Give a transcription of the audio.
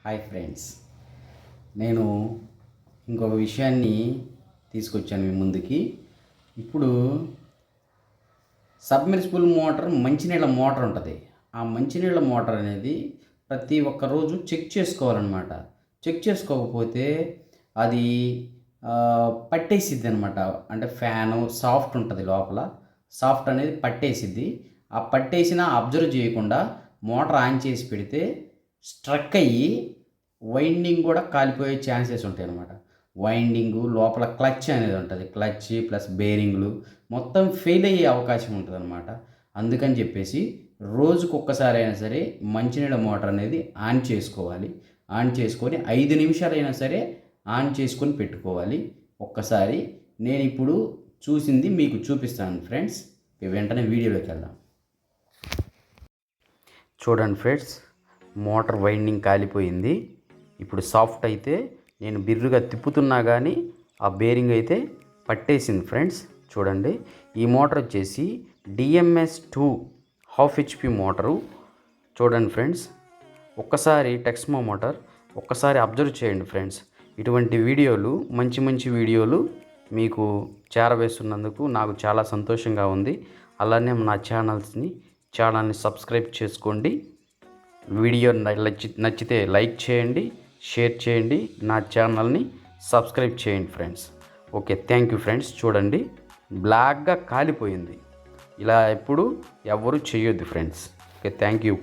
Hi friends, నేను ఇంకొక విషయాన్ని తీసుకొచ్చాను మీ ముందుకి. ఇప్పుడు సబ్మెర్సిబుల్ మోటార్, మంచినీళ్ళ మోటార్ ఉంటుంది. ఆ మంచినీళ్ళ మోటార్ అనేది ప్రతి ఒక్క రోజు చెక్ చేసుకోవాలన్నమాట. చెక్ చేసుకోకపోతే అది పట్టేసిద్ది అనమాట. అంటే ఫ్యాను సాఫ్ట్ ఉంటుంది లోపల, సాఫ్ట్ అనేది పట్టేసిద్ది. ఆ పట్టేసినా అబ్జర్వ్ చేయకుండా మోటార్ ఆన్ చేసి పెడితే స్ట్రక్ అయ్యి వైండింగ్ కూడా కాలిపోయే ఛాన్సెస్ ఉంటాయి అన్నమాట. వైండింగు లోపల క్లచ్ అనేది ఉంటుంది, క్లచ్ ప్లస్ బేరింగ్లు మొత్తం ఫెయిల్ అయ్యే అవకాశం ఉంటుంది అనమాట. అందుకని చెప్పేసి రోజుకు ఒక్కసారి అయినా సరే మంచినీళ్ళ మోటార్ అనేది ఆన్ చేసుకోవాలి. ఆన్ చేసుకొని 5 నిమిషాలైనా సరే ఆన్ చేసుకొని పెట్టుకోవాలి. ఒక్కసారి నేను ఇప్పుడు చూసింది మీకు చూపిస్తాను ఫ్రెండ్స్. వెంటనే వీడియోలోకి వెళ్దాం. చూడండి ఫ్రెండ్స్, మోటార్ వైండింగ్ కాలిపోయింది. ఇప్పుడు సాఫ్ట్ అయితే నేను బిర్రుగా తిప్పుతున్నా కానీ ఆ బేరింగ్ అయితే పట్టేసింది ఫ్రెండ్స్. చూడండి, ఈ మోటార్ వచ్చేసి DMS2 హాఫ్ HP మోటారు. చూడండి ఫ్రెండ్స్, ఒక్కసారి టెక్స్మో మోటార్ ఒక్కసారి అబ్జర్వ్ చేయండి ఫ్రెండ్స్. ఇటువంటి వీడియోలు, మంచి మంచి వీడియోలు మీకు చేరవేస్తున్నందుకు నాకు చాలా సంతోషంగా ఉంది. అలానే నా ఛానల్ని సబ్స్క్రైబ్ చేసుకోండి. వీడియో నచ్చితే లైక్ చేయండి, షేర్ చేయండి, నా ఛానల్ని సబ్స్క్రైబ్ చేయండి friends. Okay, thank you friends. చూడండి, బ్లాక్గా కాలిపోయింది. ఇలా ఎప్పుడు ఎవరు చేయొద్దు ఫ్రెండ్స్. Okay, thank you.